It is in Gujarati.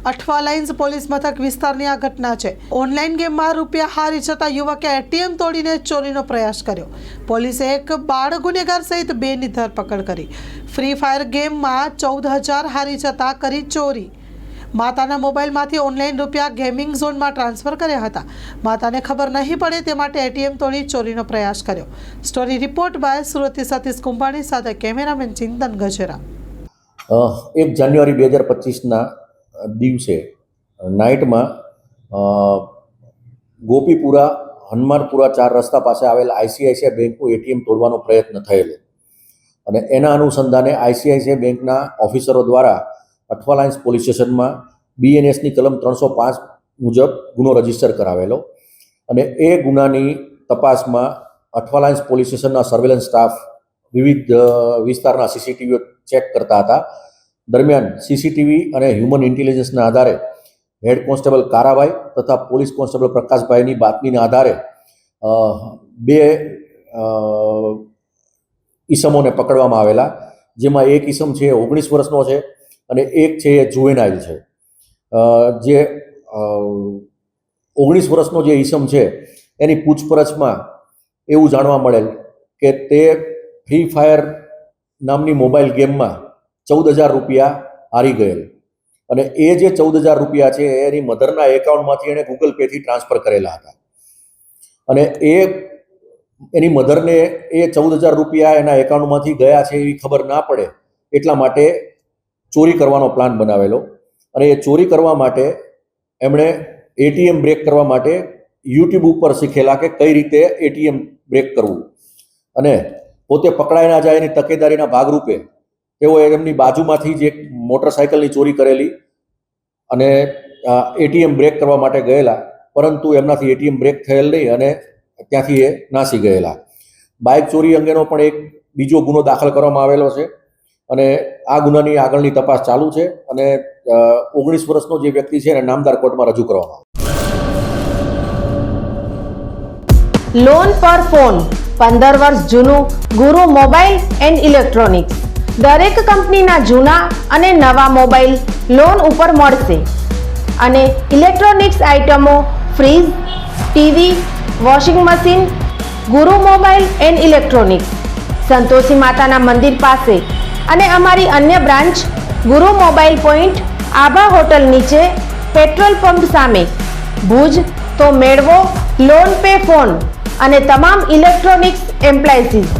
અઠવા લાઇન્સ પોલીસ મથક વિસ્તારની આ ઘટના છે। ઓનલાઈન ગેમમાં રૂપિયા હારી જતા યુવકે એટીએમ તોડીને ચોરીનો પ્રયાસ કર્યો। પોલીસે એક બાળ ગુનેગાર સહિત 2ની ધરપકડ કરી। ફ્રી ફાયર ગેમમાં 14,000 હારી જતા કરી ચોરી। માતાના મોબાઈલમાંથી ઓનલાઈન રૂપિયા ગેમિંગ ઝોનમાં ટ્રાન્સફર કર્યા હતા। માતાને ખબર નહીં પડે તે માટે એટીએમ તોડી ચોરીનો પ્રયાસ કર્યો। સ્ટોરી રિપોર્ટ બાય સુરતથી સતીશ કુંભાણી સાથે કેમેરામેન ચિંતન ગજેરા। 1 જાન્યુઆરી 2025ના દિવસે નાઇટમાં ગોપીપુરા હનુમાનપુરા 4 રસ્તા પાસે આવેલ આઈસીઆઈસીઆઈ બેંકનું એટીએમ તોડવાનો પ્રયત્ન થયેલો અને એના અનુસંધાને આઈસીઆઈસીઆઈ બેંકના ઓફિસરો દ્વારા અઠવા લાઇન્સ પોલીસ સ્ટેશનમાં બીએનએસની કલમ 305 મુજબ ગુનો રજીસ્ટર કરાવેલો અને એ ગુનાની તપાસમાં અઠવા લાઇન્સ પોલીસ સ્ટેશનના સર્વેલન્સ સ્ટાફ વિવિધ વિસ્તારના સીસીટીવીઓ ચેક કરતા હતા। દરમિયાન સીસીટીવી અને હ્યુમન ઇન્ટેલિજન્સના આધારે હેડ કોન્સ્ટેબલ કારાભાઈ તથા પોલીસ કોન્સ્ટેબલ પ્રકાશભાઈની બાતમીના આધારે 2 ઈસમોને પકડવામાં આવેલા, જેમાં એક ઈસમ છે 19 વર્ષનો છે અને એક છે એ જુવેનાઇલ છે। જે 19 વર્ષનો જે ઈસમ છે એની પૂછપરછમાં એવું જાણવા મળેલ કે તે ફ્રી ફાયર નામની મોબાઈલ ગેમમાં 14,000 રૂપિયા હારી ગયેલ અને એ જે 14,000 રૂપિયા છે એની મધરના એકાઉન્ટમાંથી એણે ગૂગલ પેથી ટ્રાન્સફર કરેલા હતા અને એની મધરને એ 14,000 રૂપિયા એના એકાઉન્ટમાંથી ગયા છે એવી ખબર ના પડે એટલા માટે ચોરી કરવાનો પ્લાન બનાવેલો અને એ ચોરી કરવા માટે એમણે એટીએમ બ્રેક કરવા માટે યુટ્યુબ ઉપર શીખેલા કે કઈ રીતે એટીએમ બ્રેક કરવું અને પોતે પકડાઈ ના જાય એની તકેદારીના ભાગરૂપે તેઓ એમની બાજુમાંથી જ એક મોટરસાઇકલની ચોરી કરેલી અને એટીએમ બ્રેક કરવા માટે ગયેલા, પરંતુ એમનાથી એટીએમ બ્રેક થયેલ નહીં અને ત્યાંથી એ નાસી ગયેલા। બાઇક ચોરી અંગેનો પણ એક બીજો ગુનો દાખલ કરવામાં આવેલો છે અને આ ગુનાની આગળની તપાસ ચાલુ છે અને 19 વર્ષનો જે વ્યક્તિ છે એને નામદાર કોર્ટમાં રજૂ કરવામાં આવે। લોન પર ફોન 15 વર્ષ જૂનું ગુરુ મોબાઈલ એન્ડ ઇલેક્ટ્રોનિક્સ દરેક કંપનીના જૂના અને નવા મોબાઈલ લોન ઉપર મળશે અને ઇલેક્ટ્રોનિક્સ આઇટમો ફ્રીજ, ટીવી, વોશિંગ મશીન ગુરુ મોબાઈલ એન્ડ ઇલેક્ટ્રોનિક્સ સંતોષી માતાના મંદિર પાસે અને અમારી અન્ય બ્રાન્ચ ગુરુ મોબાઈલ પોઈન્ટ આભા હોટલ નીચે પેટ્રોલ પંપ સામે ભુજ। તો મેળવો લોન પે ફોન અને તમામ ઇલેક્ટ્રોનિક્સ એપ્લાયન્સીસ।